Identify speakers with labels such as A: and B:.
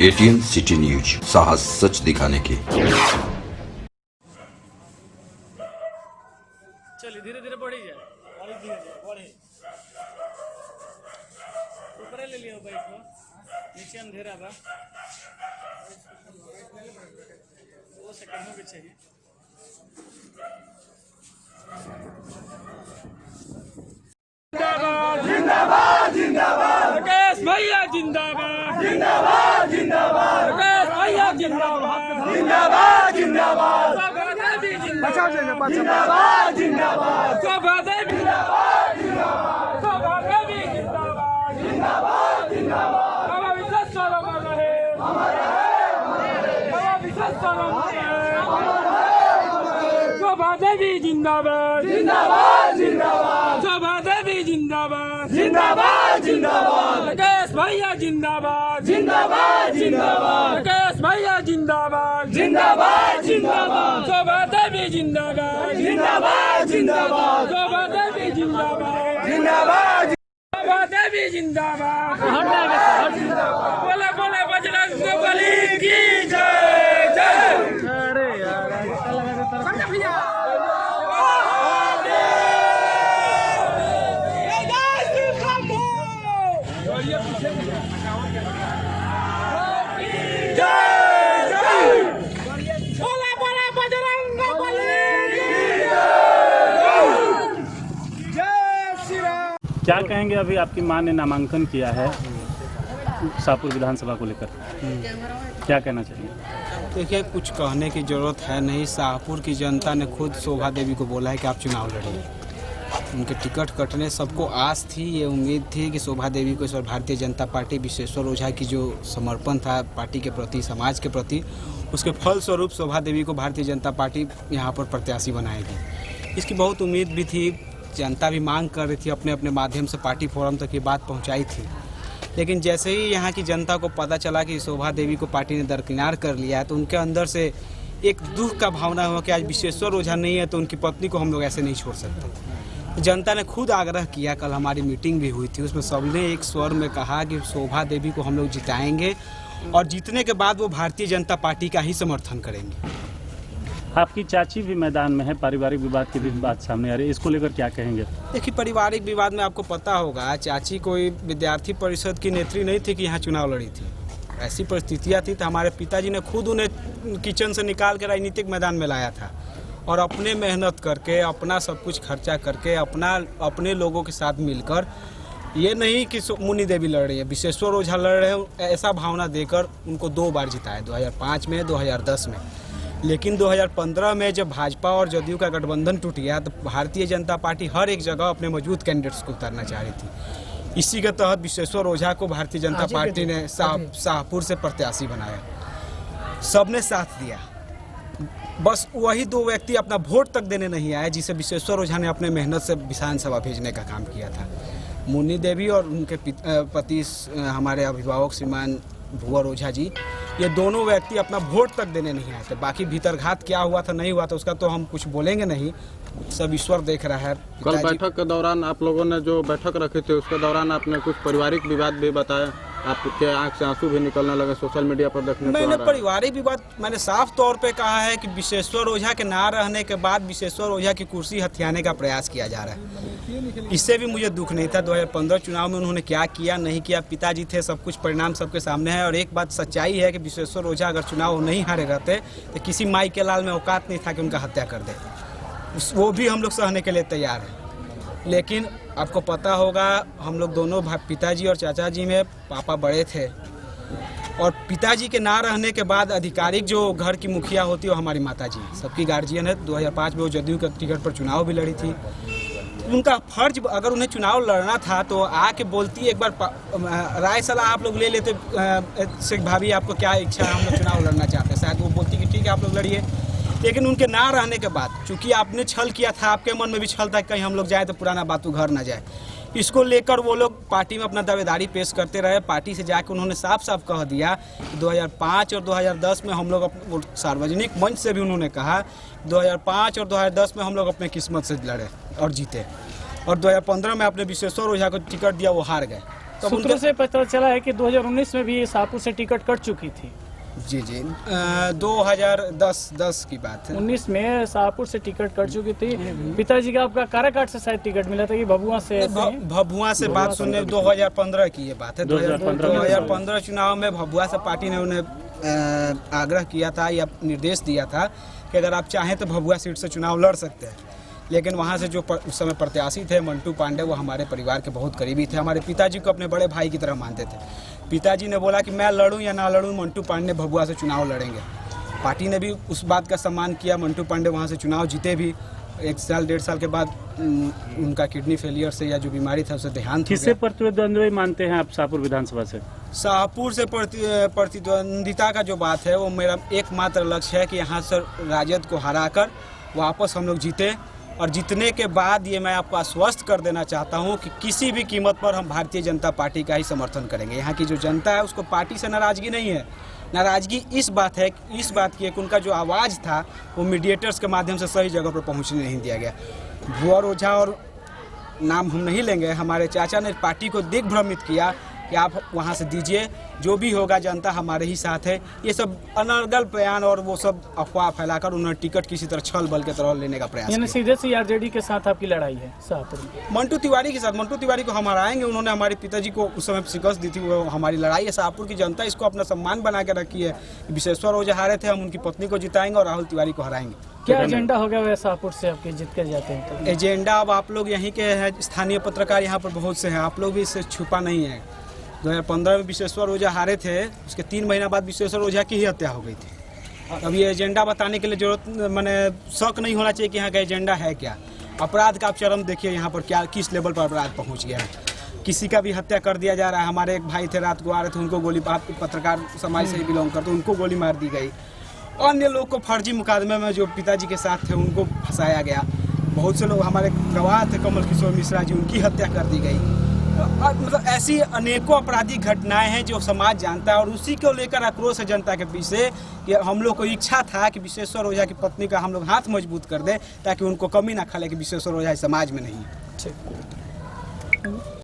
A: ATN city news, साहस सच दिखाने की।
B: चलिए धीरे धीरे बढ़ी जाए, और धीरे धीरे बढ़े। ऊपर ले लियो बाइक को, नीचे अंधेरा बा, 2 सेकंड में भी चाहिए।
C: जिंदाबाद जिंदाबाद
B: राकेश भैया जिंदाबाद,
C: जिंदाबाद जिंदाबाद
B: राकेश भैया जिंदाबाद,
C: जिंदाबाद जिंदाबाद
B: शोभा देवी
C: जिंदाबाद
B: जिंदाबाद,
C: जिंदाबाद जिंदाबाद
B: शोभा देवी
C: जिंदाबाद जिंदाबाद
B: शोभा देवी जिंदाबाद,
C: जिंदाबाद जिंदाबाद
B: बाबा विश्वेश्वर अमर रहे, बाबा विश्वेश्वर अमर रहे, शोभा देवी जिंदाबाद,
C: जिंदाबाद जिंदाबाद
B: शोभा देवी जिंदाबाद,
C: जिंदाबाद जिंदाबाद
B: राकेश भैया जिंदाबाद,
C: जिंदाबाद जिंदाबाद
B: राकेश भैया जिंदाबाद,
C: जिंदाबाद जिंदाबाद
B: शोभा देवी जिंदाबाद,
C: जिंदाबाद जिंदाबाद
B: शोभा देवी जिंदाबाद,
C: जिंदाबाद
B: शोभा देवी जिंदाबाद। बोले बोले बजरंग बली की जय जय। अरे यार बोले बोले बजरंग बली की जय।
D: क्या कहेंगे? अभी आपकी मां ने नामांकन किया है शाहपुर विधानसभा को लेकर, क्या कहना चाहिए?
E: देखिए, कुछ कहने की ज़रूरत है नहीं। शाहपुर की जनता ने खुद शोभा देवी को बोला है कि आप चुनाव लड़िए। उनके टिकट कटने सबको आस थी, ये उम्मीद थी कि शोभा देवी को इस बार भारतीय जनता पार्टी विश्वेश्वर ओझा की जो समर्पण था पार्टी के प्रति, समाज के प्रति, उसके फलस्वरूप शोभा देवी को भारतीय जनता पार्टी यहाँ पर प्रत्याशी बनाएगी। इसकी बहुत उम्मीद भी थी, जनता भी मांग कर रही थी, अपने अपने माध्यम से पार्टी फोरम तक ये बात पहुँचाई थी। लेकिन जैसे ही यहाँ की जनता को पता चला कि शोभा देवी को पार्टी ने दरकिनार कर लिया है, तो उनके अंदर से एक दुख का भावना हुआ कि आज विश्वेश्वर ओझा नहीं है तो उनकी पत्नी को हम लोग ऐसे नहीं छोड़ सकते। जनता ने खुद आग्रह किया, कल हमारी मीटिंग भी हुई थी, उसमें सबने एक स्वर में कहा कि शोभा देवी को हम लोग जिताएंगे और जीतने के बाद वो भारतीय जनता पार्टी का ही समर्थन करेंगे।
D: आपकी चाची भी मैदान में है, पारिवारिक विवाद की भी बात सामने आ रही है, इसको लेकर क्या कहेंगे?
E: देखिए, पारिवारिक विवाद में आपको पता होगा, चाची कोई विद्यार्थी परिषद की नेत्री नहीं थी कि यहाँ चुनाव लड़ी थी। ऐसी परिस्थितियाँ थी तो हमारे पिताजी ने खुद उन्हें किचन से निकाल के राजनीतिक मैदान में लाया था और अपने मेहनत करके, अपना सब कुछ खर्चा करके, अपने लोगों के साथ मिलकर, ये नहीं कि मुन्नी देवी लड़ रही है, विश्वेश्वर ओझा लड़ रहे हैं, ऐसा भावना देकर उनको 2 बार जिताया, 2005 में, 2010 में। लेकिन 2015 में जब भाजपा और जदयू का गठबंधन टूट गया तो भारतीय जनता पार्टी हर एक जगह अपने मौजूद कैंडिडेट्स को उतारना चाह रही थी। इसी के तहत विश्वेश्वर ओझा को भारतीय जनता पार्टी ने शाहपुर से प्रत्याशी बनाया। सबने साथ दिया, बस वही 2 व्यक्ति अपना वोट तक देने नहीं आए जिसे विश्वेश्वर ओझा ने अपने मेहनत से विधानसभा भेजने का काम किया था। मुन्नी देवी और उनके पति हमारे अभिभावक श्रीमान भुवर ओझा जी, ये दोनों व्यक्ति अपना वोट तक देने नहीं आए थे। बाकी भीतरघात क्या हुआ था नहीं हुआ था उसका तो हम कुछ बोलेंगे नहीं, सब ईश्वर देख रहा है।
F: कल बैठक के दौरान आप लोगों ने जो बैठक रखी थी उसके दौरान आपने कुछ पारिवारिक विवाद भी बताया, आपके आंख से आंसू भी निकलने लगे, सोशल मीडिया पर देखने को आ रहा है।
E: पारिवारिक विवाद मैंने साफ तौर पे कहा है कि विश्वेश्वर ओझा के ना रहने के बाद विश्वेश्वर ओझा की कुर्सी हथियाने का प्रयास किया जा रहा है। इससे भी मुझे दुख नहीं था। 2015 चुनाव में उन्होंने क्या किया नहीं किया, पिताजी थे, सब कुछ परिणाम सबके सामने है। और एक बात सच्चाई है कि विश्वेश्वर ओझा अगर चुनाव नहीं हारे रहते तो किसी माई के लाल में औकात नहीं था कि उनका हत्या कर दे, वो भी हम लोग सहने के लिए तैयार हैं। लेकिन आपको पता होगा, हम लोग दोनों पिताजी और चाचा जी में पापा बड़े थे और पिताजी के ना रहने के बाद आधिकारिक जो घर की मुखिया होती है वो हमारी माता जी, सबकी गार्जियन है। 2005 में वो जदयू के टिकट पर चुनाव भी लड़ी थी। उनका फर्ज, अगर उन्हें चुनाव लड़ना था तो आके बोलती, एक बार राय सलाह आप लोग ले लेते, शेख भाभी आपको क्या इच्छा है, हम लोग चुनाव लड़ना चाहते हैं, शायद वो बोलती कि ठीक है आप लोग लड़िए। लेकिन उनके ना रहने के बाद, चूंकि आपने छल किया था, आपके मन में भी छल था कहीं हम लोग जाए तो पुराना बातू घर ना जाए, इसको लेकर वो लोग पार्टी में अपना दावेदारी पेश करते रहे। पार्टी से जाकर उन्होंने साफ साफ कह दिया कि 2005 और 2010 में हम लोग सार्वजनिक मंच से भी उन्होंने कहा 2005 और 2010 में हम लोग अपने किस्मत से लड़े और जीते, और 2015 में आपने विश्वेश्वर ओझा को टिकट दिया, वो हार गए। तब
B: सूत्रों से पता चला है कि 2019 में भी शाहपुर से टिकट कट चुकी थी।
E: जी 2010 की बात है।
B: 19 में शाहपुर से टिकट कट चुकी थी। पिताजी का आपका काराकाट से शायद टिकट मिला था कि भभुआ से ऐसे ही?
E: भभुआ से बात सुनने 2015 की ये बात है। 2015 चुनाव में भभुआ से पार्टी ने उन्हें आग्रह किया था या निर्देश दिया था कि अगर आप चाहें तो भभुआ सीट से चुनाव लड़ सकते हैं, लेकिन वहाँ से जो उस समय प्रत्याशी थे मंटू पांडे, वो हमारे परिवार के बहुत करीबी थे, हमारे पिताजी को अपने बड़े भाई की तरह मानते थे। पिताजी ने बोला कि मैं लड़ूं या ना लड़ूं, मंटू पांडे भभुआ से चुनाव लड़ेंगे। पार्टी ने भी उस बात का सम्मान किया। मंटू पांडे वहाँ से चुनाव जीते भी। 1 साल 1.5 साल के बाद उनका किडनी फेलियर से या जो बीमारी था उससे देहांत हो
D: किससे
E: गया।
D: प्रतिद्वंद्वी मानते हैं आप शाहपुर विधानसभा से?
E: शाहपुर से प्रतिद्वंदिता का जो बात है वो मेरा एकमात्र लक्ष्य है कि यहाँ से राजद को हराकर वापस हम लोग जीते, और जीतने के बाद ये मैं आपको आश्वस्त कर देना चाहता हूँ कि किसी भी कीमत पर हम भारतीय जनता पार्टी का ही समर्थन करेंगे। यहाँ की जो जनता है उसको पार्टी से नाराजगी नहीं है, नाराजगी इस बात की है कि उनका जो आवाज़ था वो मीडिएटर्स के माध्यम से सही जगह पर पहुँचने नहीं दिया गया। भुवर ओझा और नाम हम नहीं लेंगे, हमारे चाचा ने पार्टी को दिग्भ्रमित किया कि आप वहाँ से दीजिए, जो भी होगा जनता हमारे ही साथ है। ये सब अनर्गल बयान और वो सब अफवाह फैलाकर उन्होंने टिकट किसी तरह छल बल के तरह लेने का प्रयास
B: यानी
E: किया।
B: सीधे से आरजेडी के साथ आपकी लड़ाई है शाहपुर में?
E: मंटू तिवारी के साथ, मंटू तिवारी को हम हराएंगे। उन्होंने हमारे पिताजी को उस समय शिकस्त दी थी, वो हमारी लड़ाई है। शाहपुर की जनता इसको अपना सम्मान बना के रखी है। विश्वेश्वर ओझा हारे थे, हम उनकी पत्नी को जिताएंगे और राहुल तिवारी को हराएंगे।
B: क्या एजेंडा हो गया वह शाहपुर से आपके जीत के जाते हैं तो?
E: एजेंडा अब आप लोग यहीं के हैं, स्थानीय पत्रकार यहाँ पर बहुत से हैं, आप लोग भी इससे छुपा नहीं है। 2015 में विश्वेश्वर ओझा हारे थे, उसके 3 महीना बाद विश्वेश्वर ओझा की ही हत्या हो गई थी। अब ये एजेंडा बताने के लिए जरूरत मैंने शक नहीं होना चाहिए कि यहाँ का एजेंडा है क्या। अपराध का आप चरम देखिए यहाँ पर क्या किस लेवल पर अपराध पहुँच गया है। किसी का भी हत्या कर दिया जा रहा है। हमारे एक भाई थे, रात को आ रहे थे, उनको गोली, आप पत्रकार समाज से ही बिलोंग करते, उनको गोली मार दी गई। अन्य लोग को फर्जी मुकदमे में जो पिताजी के साथ थे उनको फंसाया गया। बहुत से लोग हमारे गवाह थे, कमल किशोर मिश्रा जी, उनकी हत्या कर दी गई। मतलब ऐसी अनेकों आपराधिक घटनाएं हैं जो समाज जानता है, और उसी को लेकर आक्रोश है जनता के पीछे कि हम लोग को इच्छा था कि विश्वेश्वर ओझा की पत्नी का हम लोग हाथ मजबूत कर दें ताकि उनको कमी ना खले कि विश्वेश्वर ओझा समाज में नहीं है।